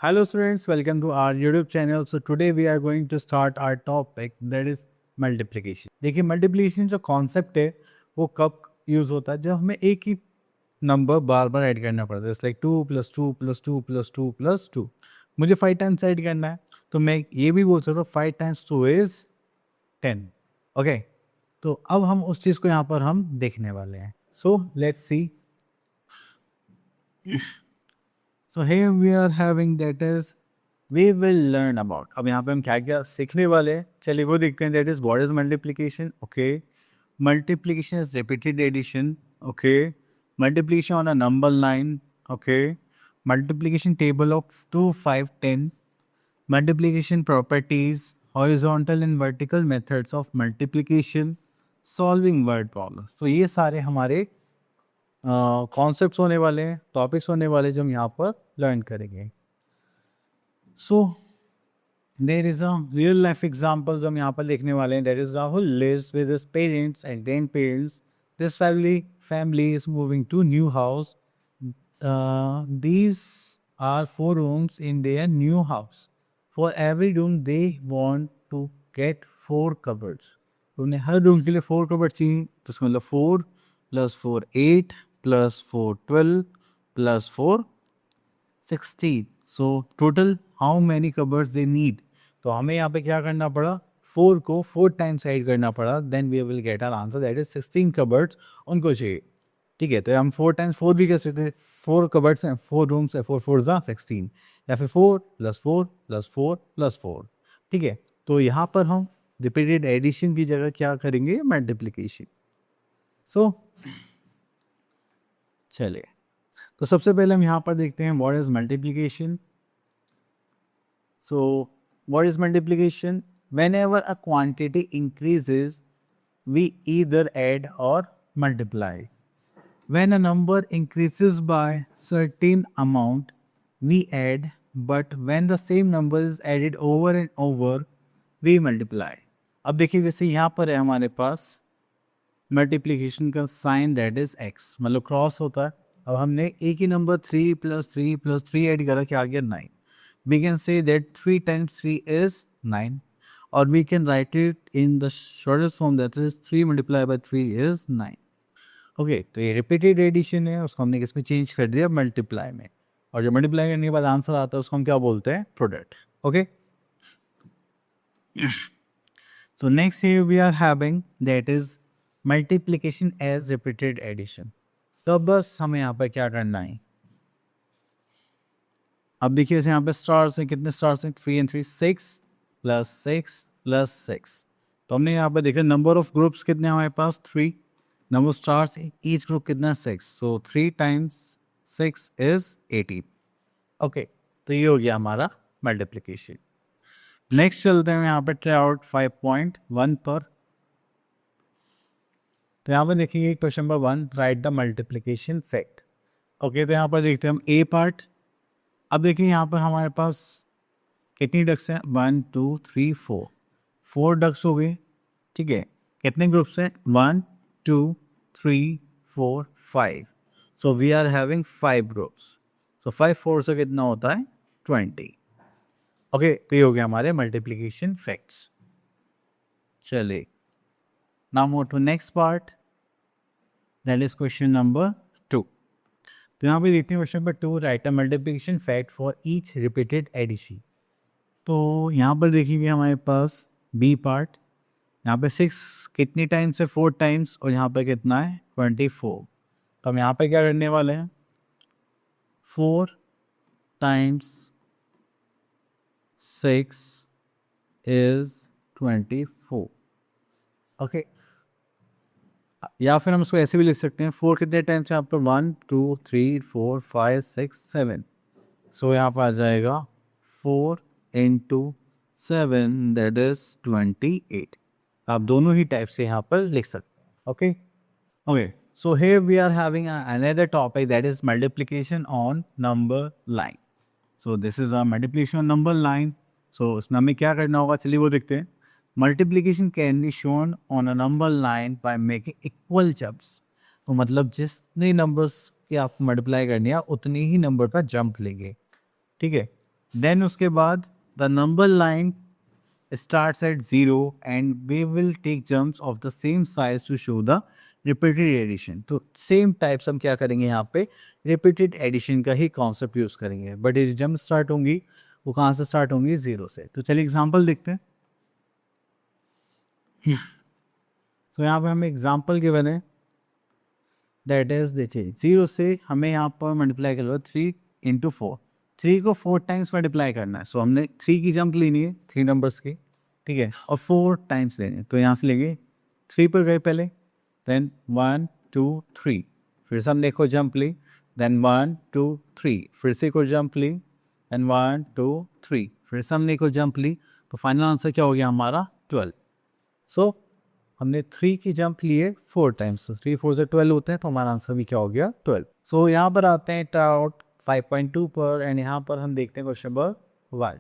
Hello students, welcome to our YouTube channel. So today we are going to start our topic that is multiplication. देखिए multiplication जो concept है वो कब use होता है, जब हमें एक ही नंबर बार बार ऐड करना पड़ता है. लाइक 2 + 2 + 2 + 2 + 2. मुझे 5 टाइम्स ऐड करना है तो मैं ये भी बोल सकता हूँ 5 टाइम्स 2 इज 10. ओके, तो अब हम उस चीज़ को यहाँ पर हम देखने वाले हैं. So let's see. So here we are having that is we will learn about. अब यहाँ पे हम क्या क्या सीखने वाले हैं, चलिए वो देखते हैं. That is what is multiplication. Okay, multiplication is repeated addition. Okay, multiplication on a number line. Okay, multiplication table of 2, 5, 10. Multiplication properties, horizontal and vertical methods of multiplication, solving word problems. तो ये सारे हमारे concepts होने वाले हैं, topics होने वाले जो हम यहाँ पर लर्न करेंगे. So there is a real life example जो हम यहाँ पर लिखने वाले हैं. That is Rahul lives with his parents and grand parents. This family is moving to new house. These are 4 rooms in their new house. For every room they want to get 4 cupboards. तो उन्हें हर room के लिए 4 cupboard चाहिए. तो उसका मतलब 4 + 4 8 + 4 12 + 4 16. So total how many cupboards they need. तो हमें यहाँ पे क्या करना पड़ा, 4 को 4 टाइम्स ऐड करना पड़ा. Then we will get our answer that is 16 cupboards उनको चाहिए. ठीक है, तो हम 4 टाइम्स 4 भी कर सकते हैं. 4 कबर्ड्स हैं, 4 रूम्स है, 4 4 जा 16, या फिर 4 + 4 + 4 + 4. ठीक है, तो यहाँ पर हम रिपीटेड एडिशन की जगह क्या करेंगे, मल्टीप्लिकेशन. सो चलिए, तो सबसे पहले हम यहाँ पर देखते हैं what is multiplication. So what is multiplication? Whenever a quantity increases, we either add or multiply. When a number increases by certain amount, we add, but when the same number is added over and over, we multiply. अब देखिए, जैसे यहाँ पर है हमारे पास multiplication का sign that is x, मतलब cross होता है. अब हमने एक ही नंबर 3 + 3 + 3 ऐड करा, क्या आ गया 9. We can say that 3 times 3 is 9, or we can write it in the shortest form that is 3 multiplied by 3 is 9. Okay, तो ये रिपीटेड एडिशन है, उसको हमने किसमें चेंज कर दिया, मल्टीप्लाई में. और जब मल्टीप्लाई करने के बाद आंसर आता है उसको हम क्या बोलते हैं, product. Okay, so next here we are having that is multiplication as repeated addition. तो बस हमें यहाँ पर क्या करना है, अब देखिए यहाँ पे स्टार्स हैं, कितने स्टार्स हैं, 3 and 3 6 + 6 + 6. तो हमने यहाँ पे देखा नंबर ऑफ ग्रुप्स कितने हमारे पास, 3. Number of stars each group कितना, 6. सो 3 टाइम्स 6 इज 18. ओके, तो ये हो गया हमारा मल्टीप्लिकेशन. नेक्स्ट चलते हैं यहाँ पे ट्राई आउट 5.1 पर. तो यहाँ पे देखिए question number 1, right the multiplication fact. Okay, तो यहाँ पर देखते हैं हम ए पार्ट. अब देखिए यहाँ पर हमारे पास कितनी डक्स हैं, 1 2 3 4. 4 डक्स हो गए. ठीक है, कितने ग्रुप्स हैं, 1 2 3 4 5. So we are having 5 groups. So 5 4 से कितना होता है, 20. ओके, तो ये हो गया हमारे मल्टीप्लिकेशन फैक्ट्स. चलिए, now move to next part, that is question number 2. तो यहाँ पे देखते हैं question number 2, write a multiplication fact for each repeated addition. तो यहाँ पर देखिए हमारे पास बी पार्ट. यहाँ पे 6 कितनी टाइम्स है, 4 टाइम्स, और यहाँ पे कितना है, 24. तो हम यहाँ पे क्या करने वाले हैं, 4 टाइम्स 6 इज 24. ओके, या फिर हम इसको ऐसे भी लिख सकते हैं, 4 कितने टाइम्स है यहाँ पर, 1 2 3 4 5 6 7. सो यहाँ पर आ जाएगा 4 × 7 दैट इज 28. आप दोनों ही टाइप से यहाँ पर लिख सकते हैं. Okay okay, so here we are having another topic that is multiplication on number line. So this is a multiplication on number line. So इसमें हमें क्या करना होगा, चलिए वो देखते हैं. Multiplication can be shown on a number line by making equal jumps. तो मतलब जितने नंबर्स की आपको मल्टीप्लाई करनी है उतनी ही नंबर का जंप लेंगे. ठीक है, देन उसके बाद the number line starts at 0 and we will take jumps of the same size to show the repeated addition. तो सेम टाइप्स हम क्या करेंगे यहाँ पे, रिपीटेड एडिशन का ही कॉन्सेप्ट यूज करेंगे, बट ये जंप स्टार्ट होंगी वो कहाँ से स्टार्ट होंगी, 0 से. तो चलिए एग्जांपल देखते हैं. तो यहाँ पे हमें एग्जांपल गिवन है, दैट इज देखिए 0 से हमें यहाँ पर मल्टीप्लाई कर लो 3 इंटू 4. 3 को 4 टाइम्स मल्टीप्लाई करना है. सो हमने 3 की जंप लेनी है 3 नंबर्स की, ठीक है, और 4 टाइम्स लेने. तो यहाँ से लेंगे 3 पर गए पहले, देन 1 2 3, फिर से हमने एक और जंप ली, देन 1 2 3, फिर से एक और जंप ली, देन 1 2 3, फिर से हमने एक और जंप ली. तो फाइनल आंसर क्या हो गया हमारा 12. सो हमने 3 की जंप लिए 4 टाइम्स, तो 3 4 से 12 होते हैं, तो हमारा आंसर भी क्या हो गया 12. सो यहाँ पर आते हैं टाउट 5.2 पर, एंड यहाँ पर हम देखते हैं question number 1.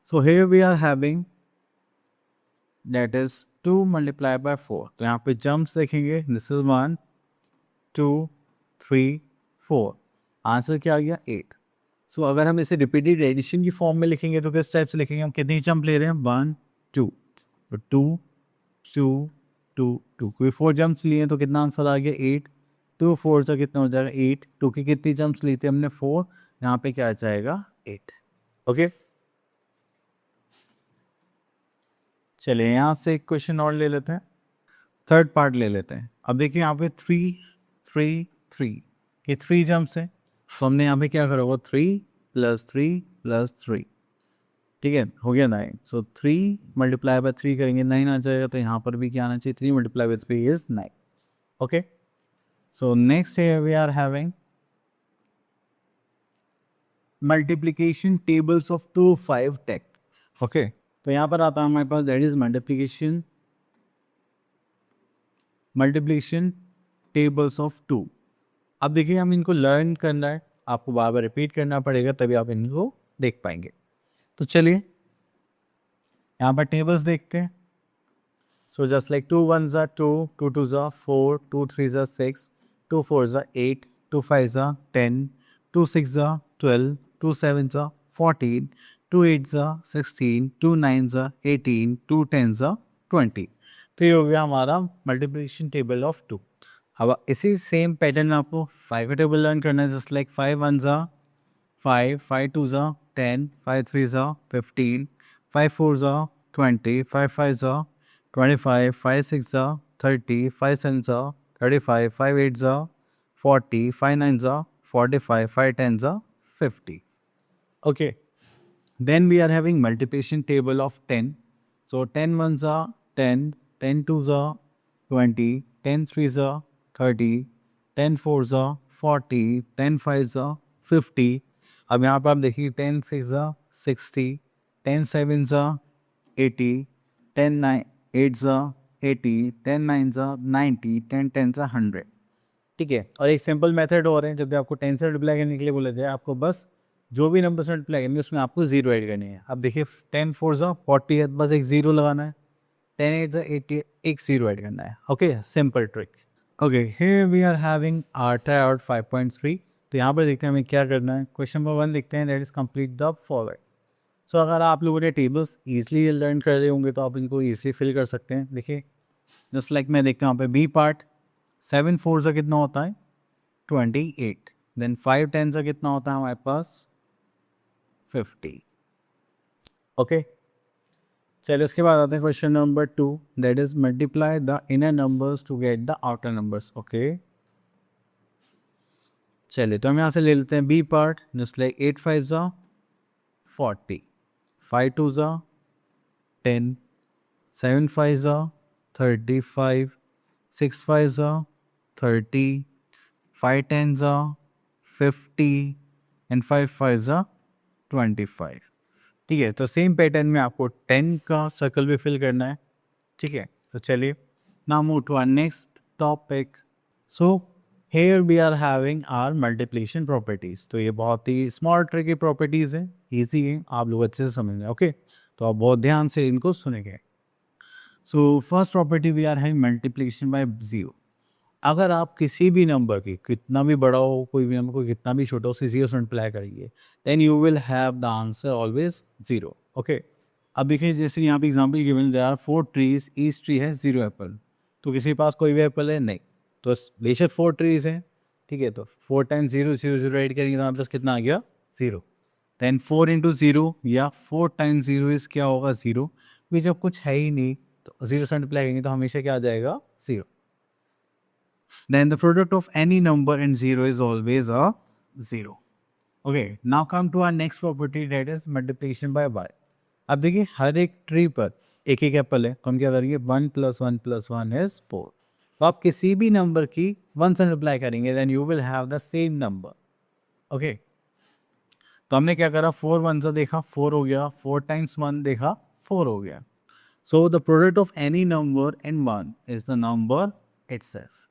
So here we are having that is 2 multiply by 4. तो यहाँ पे जंप्स देखेंगे, दिस इज 1 2 3 4. आंसर क्या आ गया 8. सो अगर हम इसे रिपीटेड एडिशन की फॉर्म में लिखेंगे तो किस टाइप से लिखेंगे, हम कितनी जंप ले रहे हैं 1 2, तो 2 2 2 2, कोई 4 जंप्स लिए तो कितना आंसर आ गया 8. 2 4 से कितना हो जाएगा 8. 2 की कितनी जंप्स ली थी हमने 4, यहाँ पे क्या आ जाएगा 8. ओके, चलिए यहाँ से एक क्वेश्चन और ले लेते हैं, थर्ड पार्ट ले लेते हैं. अब देखिए यहाँ पे 3 3 3 ये 3 जंप्स हैं, तो हमने यहाँ पे क्या करा होगा 3 + 3 + 3, ठीक है, हो गया 9. सो 3 मल्टीप्लाई बाय 3 करेंगे 9 आ जाएगा. तो यहाँ पर भी क्या आना चाहिए, 3 multiply by 3 is 9. Okay, so next here we are having multiplication tables of 2 5 टेक. ओके, तो यहाँ पर आता है हमारे पास that is multiplication tables of 2. अब देखिए हम इनको लर्न करना है, आपको बार बार रिपीट करना पड़ेगा तभी आप इनको देख पाएंगे. तो चलिए यहाँ पर टेबल्स देखते हैं. So just like 2 1s are 2, 2 2s are 4, 2 3s are 6, 2 4s are 8, 2 5s are 10, 2 6s are 12, 2 7s are 14, 2 8s are 16, 2 9s are 18, 2 10s are 20. तो ये हो गया हमारा मल्टीप्लिकेशन टेबल ऑफ 2. अब इसी सेम पैटर्न में आपको 5 का टेबल लर्न करना है. Just like 5 1s are 5, 5 2s are 10, 5 3s are 15, 5 4s are 20, 5 5s are 25, 5 6s are 30, 5 7s are 35, 5 8s are 40, 5 9s are 45, 5 10s are 50. Okay, then we are having multiplication table of 10. So 10 1s are 10, 10 2s are 20, 10 3s are 30, 10 4s are 40, 10 5s are 50. अब यहाँ पर आप देखिए 10 6s are 60, 10 7s are 80, 10 9 8s are 80, 10 9s are 90, 10 10s are 100. ठीक है, और एक simple method और है, जब भी आपको 10 से मल्टीप्लाई करने के लिए बोला जाए, आपको बस जो भी नंबर से मल्टीप्लाई करेंगे उसमें आपको 0 ऐड करनी है. अब देखिए 10 4s are 40 है, बस एक 0 लगाना है. 10 8s are 80, एक 0 ऐड करना है. Okay, simple trick. Okay, here we are having are tired 5.3. तो यहाँ पर देखते हैं हमें क्या करना है. क्वेश्चन नंबर 1 लिखते हैं, that is complete the following. So अगर आप लोगों ने टेबल्स ईजिली लर्न कर रहे होंगे तो आप इनको ईजिली फिल कर सकते हैं. देखिए जस्ट लाइक मैं देखता हूँ यहाँ पे बी पार्ट, 7 4 से कितना होता है 28, देन 5 10 से कितना होता है हमारे पास 50. ओके, चलिए उसके बाद आते हैं question number 2, that is multiply the inner numbers to get the outer numbers. Okay, चलिए तो हम यहाँ से ले लेते हैं B part, just like 8 5s are 40, 5 2s are 10, 7 5s are 35, 6 5s are 30, 5 10s are 50 and 5 5s are 25. ठीक है, तो सेम पैटर्न में आपको 10 का सर्कल भी फिल करना है. ठीक है, तो चलिए now move to our next topic. So here we are having our multiplication properties. तो ये बहुत ही स्मॉल ट्रिकी प्रॉपर्टीज है, ईजी है, आप लोग अच्छे से समझ लें. ओके, तो आप बहुत ध्यान से इनको सुनेंगे. So first property we are having multiplication by 0. अगर आप किसी भी नंबर की कितना भी बड़ा हो, कोई भी नंबर को कितना भी छोटा हो, उसे 0 से मल्टीप्लाई करेंगे, then you will have the answer always 0। ओके, अब देखिए जैसे यहाँ पे example given, there are 4 trees, each tree है 0 एप्पल। तो किसी के पास कोई भी एप्पल है नहीं, तो बेशक 4 ट्रीज हैं, ठीक है। तो 4 टाइम्स 0 0 0 ऐड करेंगे तो हमारे पास कितना आ गया 0। देन 4 इंटू 0 या 4 टाइम्स 0 इज क्या होगा 0, क्योंकि जब कुछ है ही नहीं तो 0 से मल्टीप्लाई करेंगे तो हमेशा क्या आ जाएगा 0। Then the product of any number and 0 is always a 0. Okay, now come to our next property, that is multiplication by y. अब देखिए हर एक ट्री पर एक एक एप्पल है, तो हम क्या करेंगे 1 + 1 + 1 is 4। तो आप किसी भी नंबर की 1 से मल्टीप्लाई करेंगे then you will have the same number. Okay, तो हमने क्या करा, 4 1 से देखा 4 हो गया, 4 टाइम्स 1 देखा 4 हो गया। So the product of any number and 1 is the number itself.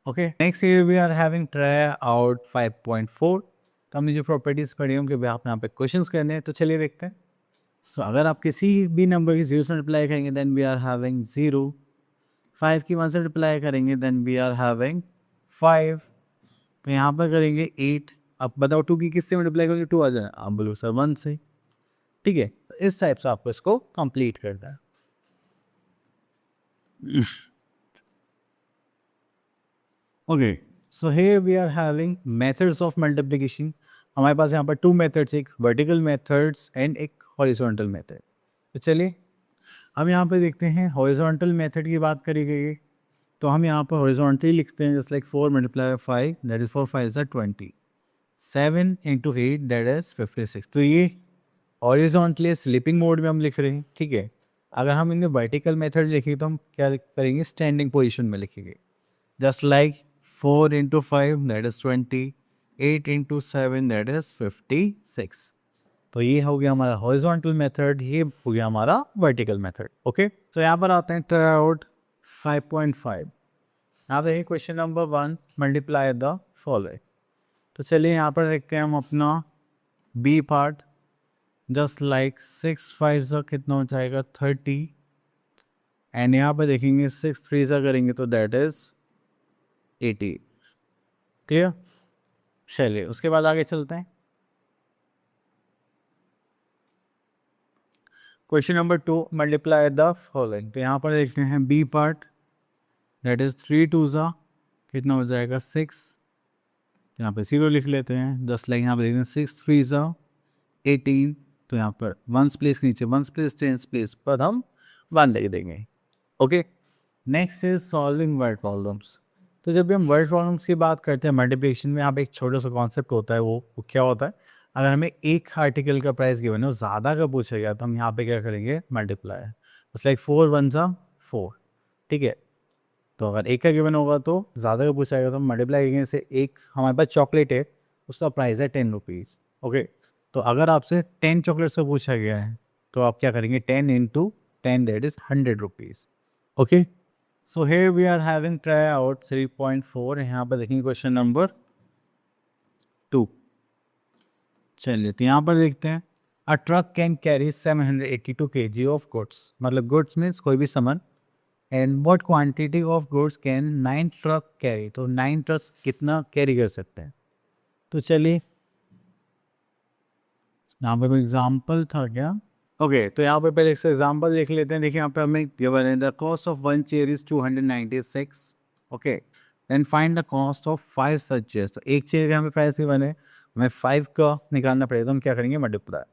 Okay, next here we are having try out 5.4। तो हमने जो प्रॉपर्टीज पढ़ी उनके भी आप यहाँ पे क्वेश्चंस करने हैं, तो चलिए देखते हैं। सो अगर आप किसी भी नंबर की 0 से मल्टीप्लाई करेंगे देन वी आर हैविंग 0। 5 की 1 से मल्टीप्लाई करेंगे देन वी आर हैविंग 5। तो यहाँ पर करेंगे 8। अब बताओ 2 की किससे मल्टीप्लाई करेंगे 2 आ जाए, आप बोलो सर 1 से। ठीक है, तो इस टाइप से आपको इसको कंप्लीट करना है। Okay, so here we are having methods of multiplication. हमारे पास यहाँ पर 2 मेथड्स, एक वर्टिकल मेथड्स एंड एक हॉरिजॉन्टल मेथड। तो चलिए हम यहाँ पे देखते हैं हॉरिजॉन्टल मेथड की बात करी गई है। तो हम यहाँ पर हॉरिजॉन्टली लिखते हैं, just like 4 × 5 that is 4 5 = 20, 7 × 8 that is 56। तो ये हॉरिजॉन्टली स्लीपिंग मोड में हम लिख रहे हैं, ठीक है। अगर हम इनमें वर्टिकल मेथड लिखेंगे तो हम क्या करेंगे, स्टैंडिंग पोजिशन में लिखेंगे, just like 4 × 5 that is 20, 8 × 7 that is 56। तो ये हो गया हमारा हॉरिजॉन्टल मेथड, ये हो गया हमारा वर्टिकल मेथड। ओके, तो यहाँ पर आते हैं ट्राई आउट 5.5। यहाँ देखिए question number 1, multiply the following. तो चलिए यहाँ पर देखते हैं हम अपना बी पार्ट, जस्ट लाइक 6 5 सा कितना हो जाएगा 30, एंड यहाँ पर देखेंगे 6 3 सा करेंगे तो दैट इज 80। क्लियर, चलिए उसके बाद आगे चलते हैं। Question number 2, multiply the following. तो यहाँ पर देखते हैं बी पार्ट, दैट इज 3 2 सा कितना हो जाएगा 6। यहाँ पे 0 लिख लेते हैं, जस्ट लाइक यहाँ पे देखते हैं 6 3 सा 18। तो यहाँ पर 1 प्लेस नीचे 1 प्लेस 10 प्लेस पर हम 1 लिख देंगे। Okay, next is solving word problems. तो जब भी हम वर्ड प्रॉब्लम्स की बात करते हैं मल्टीप्लिकेशन में, यहाँ पे एक छोटा सा कॉन्सेप्ट होता है, वो क्या होता है, अगर हमें एक आर्टिकल का प्राइस गिवन है और ज़्यादा का पूछा गया तो हम यहाँ पे क्या करेंगे, मल्टीप्लाई। जस्ट लाइक 4 1 सा 4, ठीक है। तो अगर एक का गिवन होगा तो ज़्यादा का पूछा गया तो हम मल्टीप्लाई करेंगे। जैसे एक हमारे पास चॉकलेट है, उसका प्राइस है 10 रुपीज़। ओके, तो अगर आपसे 10 चॉकलेट्स का पूछा गया है तो आप क्या करेंगे, 10 × 10 that is 100 rupees. Okay, so here we are having try out 3.4। यहाँ पर देखेंगे क्वेश्चन नंबर 2। चलिए तो यहाँ पर देखते हैं, a truck can carry 782 kg of goods, मतलब गुड्स मीन्स कोई भी सामान, and what quantity of goods can 9 truck carry. तो 9 ट्रक्स कितना कैरी कर सकते हैं। तो चलिए यहाँ पे कोई एग्जाम्पल था क्या। ओके, तो यहाँ पे पहले एक एग्जाम्पल देख लेते हैं। देखिए यहाँ पे हमें गिवन है the cost of 1 chair is 296। Okay, then find the cost of 5 such chairs. तो एक चेयर का हमें प्राइस गिवन है, हमें 5 का निकालना पड़ेगा, तो हम क्या करेंगे, मल्टीप्लाई।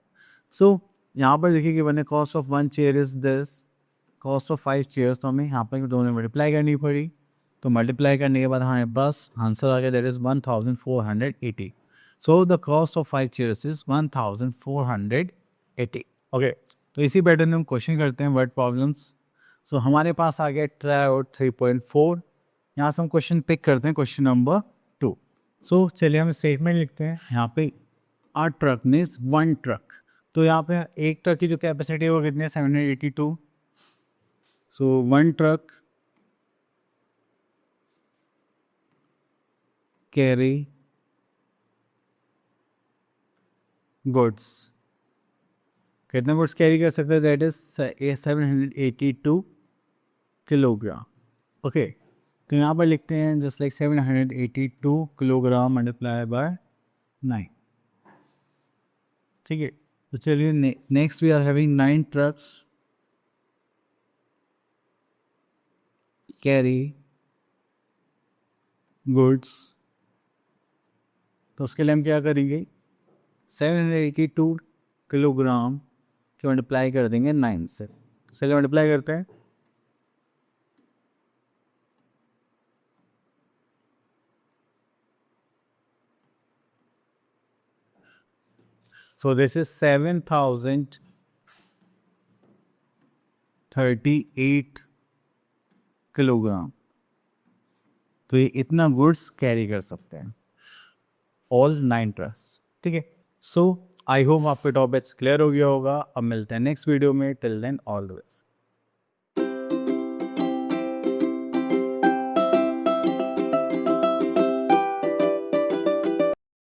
सो यहाँ पर देखिए गिवन है cost of 1 chair is this, cost of 5 chairs, तो हमें यहाँ पर दोनों मल्टीप्लाई करनी पड़ी। तो मल्टीप्लाई करने के बाद हमारे पास आंसर आ गया, that is 1480। So the cost of 5 chairs is 1480। Okay, तो इसी पैटर्न में हम क्वेश्चन करते हैं वर्ड प्रॉब्लम्स। सो हमारे पास आ गया ट्राई आउट 3.4। यहाँ से हम क्वेश्चन पिक करते हैं, क्वेश्चन नंबर 2। सो चलिए हम स्टेटमेंट लिखते हैं। यहाँ पे आ ट्रक मीन्स 1 ट्रक। तो यहाँ पे एक ट्रक की जो कैपेसिटी है वो कितनी है, 782। सो 1 ट्रक कैरी गुड्स, कितने गुड्स कैरी कर सकते हैं, दैट इज 782 किलोग्राम। ओके, तो यहाँ पर लिखते हैं just like 782 kilogram multiply by 9। ठीक है, तो चलिए next we are having 9 trucks carry goods. तो उसके लिए हम क्या करेंगे, 782 किलोग्राम के मल्टीप्लाई कर देंगे 9 से। चलिए मल्टीप्लाई करते हैं। So this is 7,038 kilogram. तो ये इतना गुड्स कैरी कर सकते हैं ऑल 9 ट्रक्स। ठीक है, सो आई होप आपके टॉपिक्स क्लियर हो गया होगा। अब मिलते हैं नेक्स्ट वीडियो में। Till then all the best.